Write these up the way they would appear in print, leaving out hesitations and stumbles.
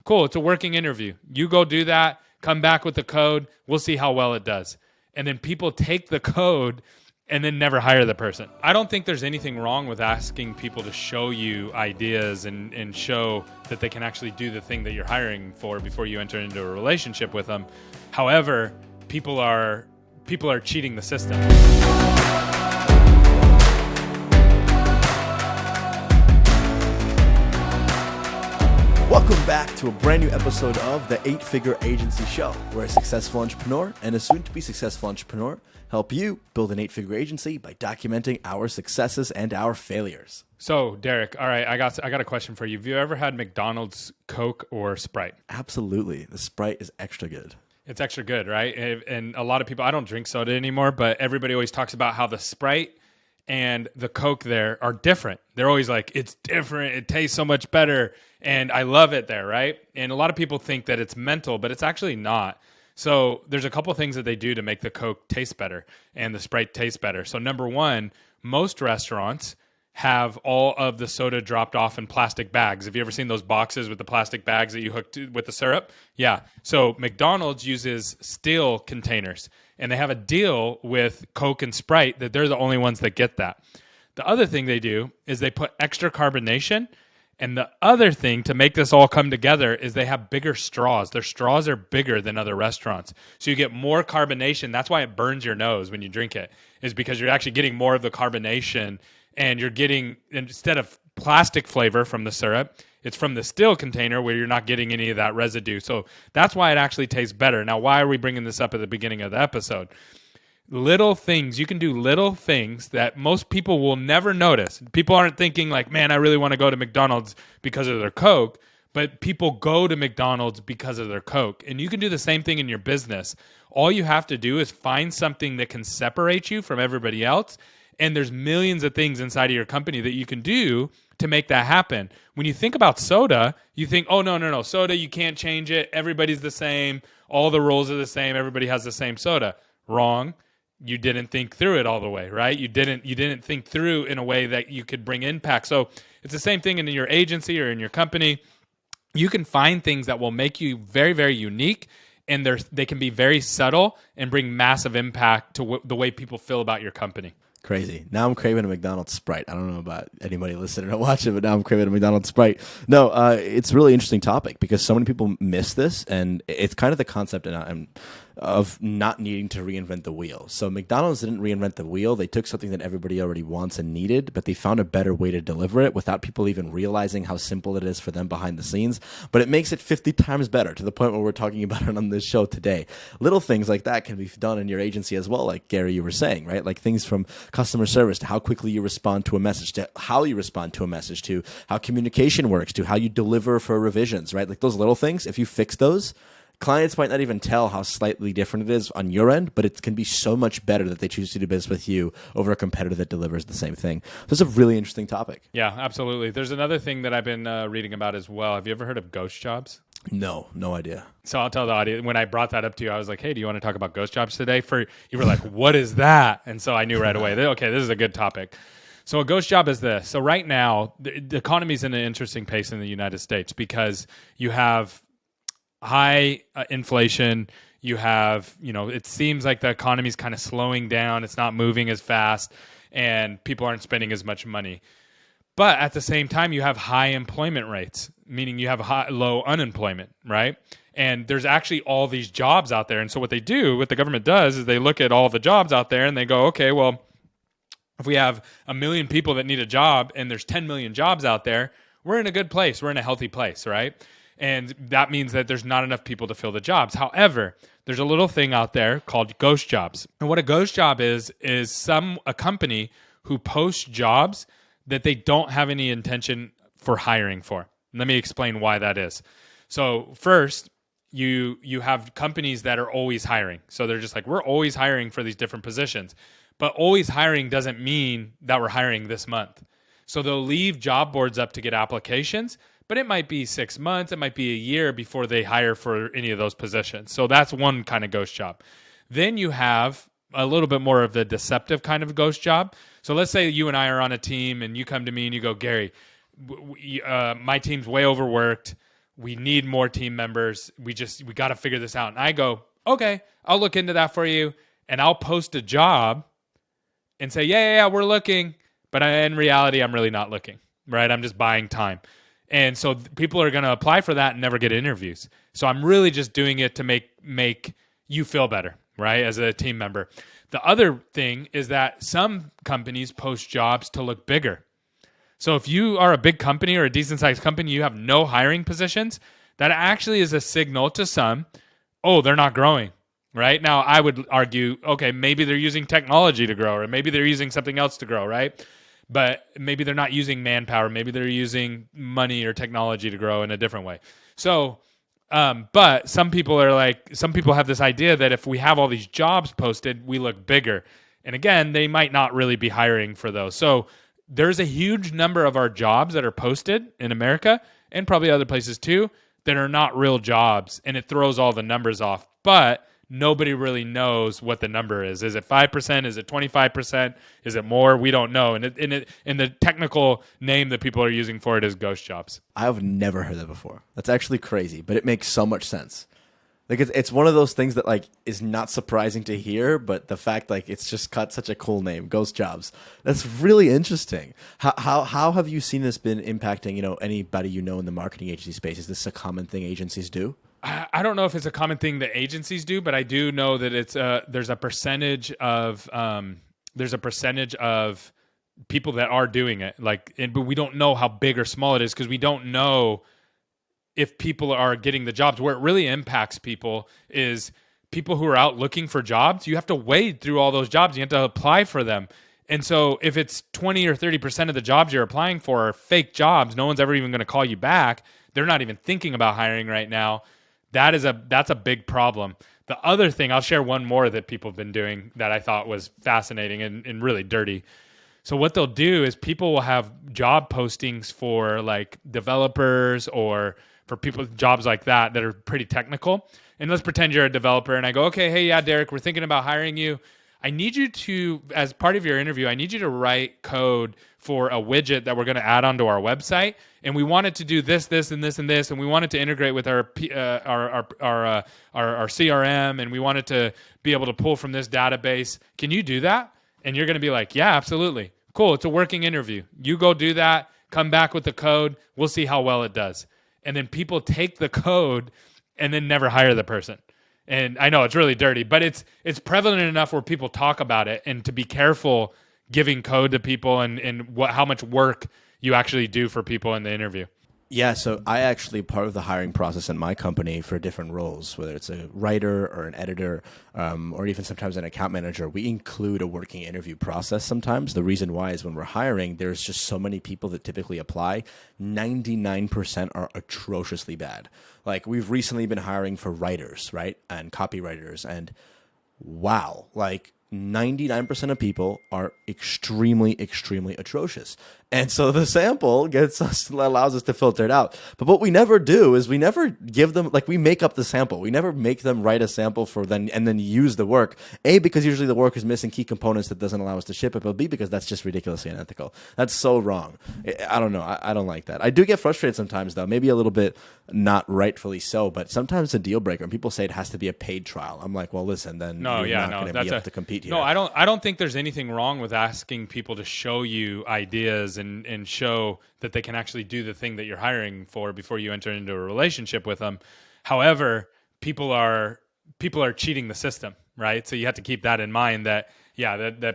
cool. It's a working interview. You go do that, come back with the code. We'll see how well it does. And then people take the code and then never hire the person. I don't think there's anything wrong with asking people to show you ideas and show that they can actually do the thing that you're hiring for before you enter into a relationship with them. However, people are cheating the system. Welcome back to a brand new episode of the 8-Figure Agency Show, where a successful entrepreneur and a soon-to-be successful entrepreneur help you build an 8-figure agency by documenting our successes and our failures. So, Derek, all right, I got a question for you. Have you ever had McDonald's Coke or Sprite? Absolutely. The Sprite is extra good. It's extra good, right? And a lot of people, I don't drink soda anymore, but everybody always talks about how the Sprite and the Coke there are different. They're always like, it's different. It tastes so much better. And I love it there, right? And a lot of people think that it's mental, but it's actually not. So there's a couple things that they do to make the Coke taste better and the Sprite taste better. So number one, most restaurants have all of the soda dropped off in plastic bags. Have you ever seen those boxes with the plastic bags that you hook to with the syrup? Yeah. So McDonald's uses steel containers, and they have a deal with Coke and Sprite that they're the only ones that get that. The other thing they do is they put extra carbonation. And the other thing to make this all come together is they have bigger straws. Their straws are bigger than other restaurants. So you get more carbonation. That's why it burns your nose when you drink it, is because you're actually getting more of the carbonation, and you're getting, instead of plastic flavor from the syrup, it's from the steel container where you're not getting any of that residue. So that's why it actually tastes better. Now, why are we bringing this up at the beginning of the episode? Little things. You can do little things that most people will never notice. People aren't thinking like, man, I really want to go to McDonald's because of their Coke, but people go to McDonald's because of their Coke. And you can do the same thing in your business. All you have to do is find something that can separate you from everybody else. And there's millions of things inside of your company that you can do to make that happen. When you think about soda, you think, oh, no. Soda, you can't change it. Everybody's the same. All the rules are the same. Everybody has the same soda. Wrong. You didn't think through it all the way, right? You didn't think through in a way that you could bring impact. So it's the same thing in your agency or in your company. You can find things that will make you very, very unique, and they can be very subtle and bring massive impact to the way people feel about your company. Crazy. Now I'm craving a McDonald's Sprite. I don't know about anybody listening or watching, but now I'm craving a McDonald's Sprite. No, it's a really interesting topic because so many people miss this, and it's kind of the concept of not needing to reinvent the wheel. So McDonald's didn't reinvent the wheel. They took something that everybody already wants and needed, but they found a better way to deliver it without people even realizing how simple it is for them behind the scenes. But it makes it 50 times better, to the point where we're talking about it on this show today. Little things like that can be done in your agency as well, like Gary, you were saying, right? Like things from customer service to how quickly you respond to a message, to how you respond to a message, to how communication works, to how you deliver for revisions, right? Like those little things, if you fix those, clients might not even tell how slightly different it is on your end, but it can be so much better that they choose to do business with you over a competitor that delivers the same thing. So it's a really interesting topic. Yeah, absolutely. There's another thing that I've been reading about as well. Have you ever heard of ghost jobs? No idea. So I'll tell the audience, when I brought that up to you, I was like, hey, do you want to talk about ghost jobs today? You were like, what is that? And so I knew right away, okay, this is a good topic. So a ghost job is this. So right now, the economy is in an interesting pace in the United States because you have high inflation. You have, it seems like the economy is kind of slowing down. It's not moving as fast, and people aren't spending as much money. But at the same time, you have high employment rates, meaning you have low unemployment, right? And there's actually all these jobs out there. And so what the government does is they look at all the jobs out there and they go, okay, well, if we have 1 million people that need a job and there's 10 million jobs out there, we're in a good place. We're in a healthy place, right? And that means that there's not enough people to fill the jobs. However, there's a little thing out there called ghost jobs. And what a ghost job is a company who posts jobs that they don't have any intention for hiring for. Let me explain why that is. So first, you have companies that are always hiring. So they're just like, we're always hiring for these different positions. But always hiring doesn't mean that we're hiring this month. So they'll leave job boards up to get applications, but it might be 6 months, it might be a year before they hire for any of those positions. So that's one kind of ghost job. Then you have a little bit more of the deceptive kind of ghost job. So let's say you and I are on a team and you come to me and you go, Gary, my team's way overworked. we need more team members. We got to figure this out. And I go, okay, I'll look into that for you. And I'll post a job and say, yeah, we're looking. But in reality, I'm really not looking, right? I'm just buying time. And so people are going to apply for that and never get interviews. So I'm really just doing it to make you feel better, right, as a team member. The other thing is that some companies post jobs to look bigger. So if you are a big company or a decent-sized company, you have no hiring positions, that actually is a signal to some, oh, they're not growing, right? Now, I would argue, okay, maybe they're using technology to grow, or maybe they're using something else to grow, right? But maybe they're not using manpower. Maybe they're using money or technology to grow in a different way. So, but some people have this idea that if we have all these jobs posted, we look bigger. And again, they might not really be hiring for those. So there's a huge number of our jobs that are posted in America and probably other places too that are not real jobs, and it throws all the numbers off. But nobody really knows what the number is. Is it 5%? Is it 25%? Is it more? We don't know. And the technical name that people are using for it is ghost jobs. I've never heard that before. That's actually crazy, but it makes so much sense. Like it's one of those things that like is not surprising to hear, but the fact like it's just got such a cool name, ghost jobs. That's really interesting. How have you seen this been impacting, anybody in the marketing agency space? Is this a common thing agencies do? I don't know if it's a common thing that agencies do, but I do know that there's a percentage of people that are doing it. But we don't know how big or small it is because we don't know if people are getting the jobs. Where it really impacts people is people who are out looking for jobs. You have to wade through all those jobs. You have to apply for them. And so if it's 20 or 30% of the jobs you're applying for are fake jobs, no one's ever even going to call you back. They're not even thinking about hiring right now. That's a big problem. The other thing, I'll share one more that people have been doing that I thought was fascinating and really dirty. So what they'll do is people will have job postings for like developers or for people jobs like that are pretty technical. And let's pretend you're a developer and I go, okay, hey, yeah, Derek, we're thinking about hiring you. I need you to, as part of your interview, I need you to write code for a widget that we're going to add onto our website. And we want it to do this, this, and this, and this. And we want it to integrate with our CRM. And we want it to be able to pull from this database. Can you do that? And you're going to be like, yeah, absolutely. Cool. It's a working interview. You go do that. Come back with the code. We'll see how well it does. And then people take the code and then never hire the person. And I know it's really dirty, but it's prevalent enough where people talk about it, and to be careful giving code to people and how much work you actually do for people in the interview. Yeah, so I actually, part of the hiring process in my company for different roles, whether it's a writer or an editor, or even sometimes an account manager, we include a working interview process sometimes. The reason why is when we're hiring, there's just so many people that typically apply. 99% are atrociously bad. Like, we've recently been hiring for writers, right, and copywriters, and wow, like 99% of people are extremely, extremely atrocious. And so the sample allows us to filter it out. But what we never do is we never give them, like, we make up the sample. We never make them write a sample for them and then use the work. A, because usually the work is missing key components that doesn't allow us to ship it. But B, because that's just ridiculously unethical. That's so wrong. I don't know. I don't like that. I do get frustrated sometimes, though. Maybe a little bit not rightfully so. But sometimes it's a deal breaker. And people say it has to be a paid trial. I'm like, well, listen, then you're not going to be able to compete here. No, I don't think there's anything wrong with asking people to show you ideas and show that they can actually do the thing that you're hiring for before you enter into a relationship with them. However, people are cheating the system, right? So you have to keep that in mind that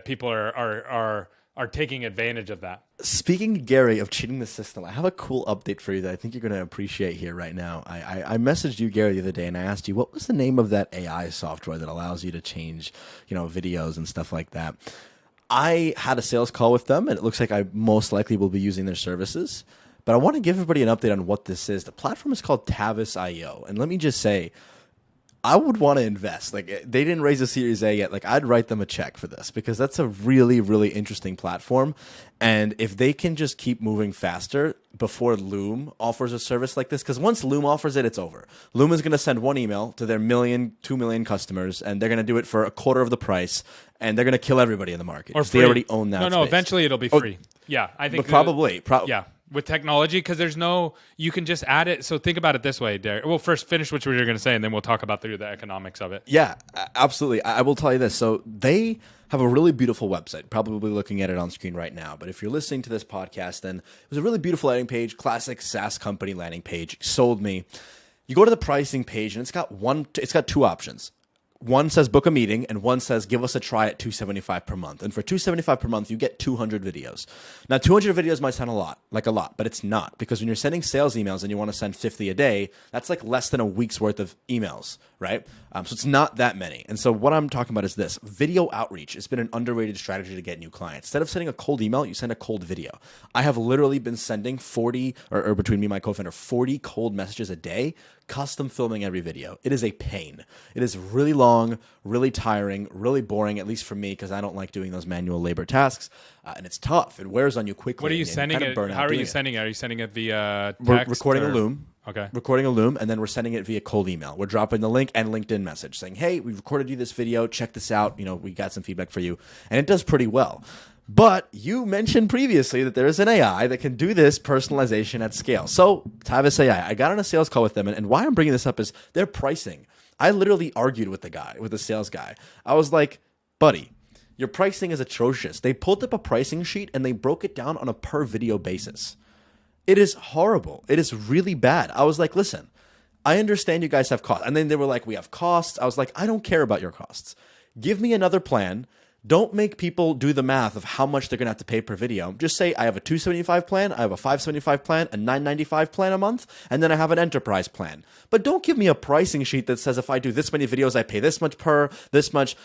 people are taking advantage of that. Speaking, Gary, of cheating the system, I have a cool update for you that I think you're going to appreciate here right now. I messaged you, Gary, the other day, and I asked you, what was the name of that AI software that allows you to change, videos and stuff like that? I had a sales call with them, and it looks like I most likely will be using their services. But I want to give everybody an update on what this is. The platform is called Tavis.io, and let me just say, I would want to invest. Like, they didn't raise a Series A yet. Like, I'd write them a check for this because that's a really, really interesting platform. And if they can just keep moving faster before Loom offers a service like this, because once Loom offers it, it's over. Loom is going to send one email to their 2 million customers, and they're going to do it for a quarter of the price, and they're going to kill everybody in the market. Or they already own that. No, space. Eventually it'll be free. Yeah, I think. But probably. Yeah. with technology, because you can just add it. So think about it this way, Derek. Well, first finish what you were going to say, and then we'll talk about the economics of it. Yeah, absolutely. I will tell you this. So they have a really beautiful website, probably looking at it on screen right now. But if you're listening to this podcast, then it was a really beautiful landing page, classic SaaS company landing page, sold me. You go to the pricing page and it's got two options. One says book a meeting, and one says give us a try at $275 per month. And for $275 per month, you get 200 videos. Now, 200 videos might sound a lot, but it's not, because when you're sending sales emails and you want to send 50 a day, that's like less than a week's worth of emails, right? So it's not that many. And so what I'm talking about is this: video outreach has been an underrated strategy to get new clients. Instead of sending a cold email, you send a cold video. I have literally been sending 40, or between me and my co-founder, 40 cold messages a day, custom filming every video. It is a pain. It is really long, really tiring, really boring, at least for me, because I don't like doing those manual labor tasks. And it's tough. It wears on you quickly. What are you sending it? How are you sending it? Are you sending it via text? We're recording a Loom. Okay. Recording a Loom, and then we're sending it via cold email. We're dropping the link and LinkedIn message saying, hey, we recorded you this video. Check this out. We got some feedback for you. And it does pretty well. But you mentioned previously that there is an AI that can do this personalization at scale. So Tavis AI, I got on a sales call with them, and why I'm bringing this up is their pricing. I literally argued with the sales guy. I was like, buddy, your pricing is atrocious. They pulled up a pricing sheet and they broke it down on a per video basis. It is horrible. It is really bad. I was like, listen, I understand you guys have costs. And then they were like, we have costs. I was like, I don't care about your costs. Give me another plan. Don't make people do the math of how much they're going to have to pay per video. Just say I have a $275 plan, I have a $575 plan, a $995 plan a month, and then I have an enterprise plan. But don't give me a pricing sheet that says if I do this many videos, I pay this much per, this much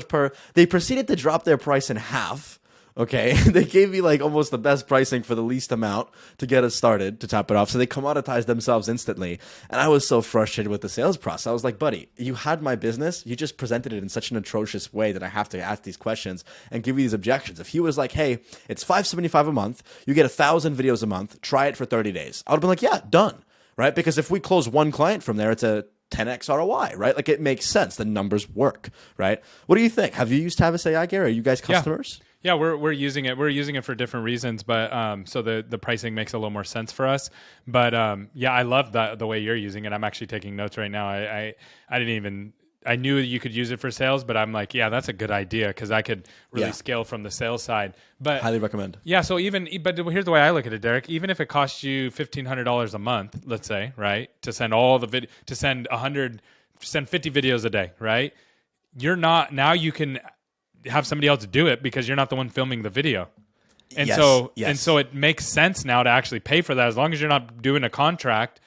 per. They proceeded to drop their price in half. Okay, they gave me like almost the best pricing for the least amount to get us started, to top it off. So they commoditized themselves instantly. And I was so frustrated with the sales process. I was like, buddy, you had my business. You just presented it in such an atrocious way that I have to ask these questions and give you these objections. If he was like, hey, it's $575 a month, you get 1,000 videos a month, try it for 30 days. I would have been like, yeah, done, right? Because if we close one client from there, it's a 10x ROI, right? Like it makes sense. The numbers work, right? What do you think? Have you used Tavis AI, Gary? Are you guys customers? Yeah, we're using it. We're using it for different reasons, but so the pricing makes a little more sense for us. But yeah, I love the way you're using it. I'm actually taking notes right now. I knew you could use it for sales, but I'm like, yeah, that's a good idea, because I could really scale from the sales side. But highly recommend. Yeah, so but here's the way I look at it, Derek. Even if it costs you $1,500 a month, let's say, right, to send send 50 videos a day, right? Now you can have somebody else do it because you're not the one filming the video. And so it makes sense now to actually pay for that, as long as you're not doing a contract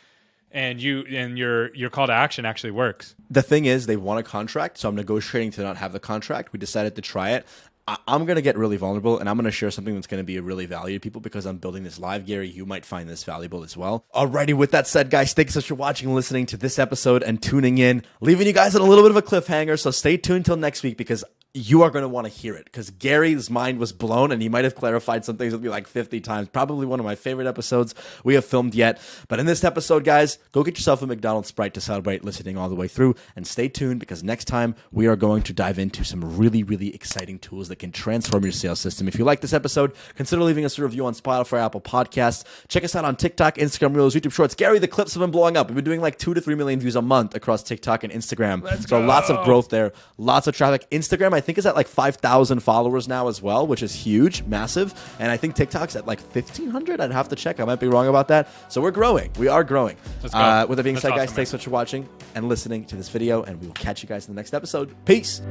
and your call to action actually works. The thing is, they want a contract, so I'm negotiating to not have the contract. We decided to try it. I'm going to get really vulnerable, and I'm going to share something that's going to be a really value to people because I'm building this live. Gary, you might find this valuable as well. Alrighty, with that said, guys, thanks so much for watching and listening to this episode and tuning in, leaving you guys on a little bit of a cliffhanger. So stay tuned till next week, because you are going to want to hear it, because Gary's mind was blown and he might have clarified some things with me like 50 times. Probably one of my favorite episodes we have filmed yet. But in this episode, guys, go get yourself a McDonald's Sprite to celebrate listening all the way through, and stay tuned, because next time we are going to dive into some really, really exciting tools that can transform your sales system. If you like this episode, consider leaving us a review on Spotify, Apple Podcasts. Check us out on TikTok, Instagram Reels, YouTube Shorts. Gary, the clips have been blowing up. We've been doing like 2 to 3 million views a month across TikTok and Instagram. Let's so go. Lots of growth there, lots of traffic. Instagram, I think, is at like 5,000 followers now as well, which is huge, massive. And I think TikTok's at like 1,500. I'd have to check. I might be wrong about that. So we're growing. We are growing. Let's go. With that being That's said, guys, awesome, thanks man. so much for watching and listening to this video, and we will catch you guys in the next episode. Peace.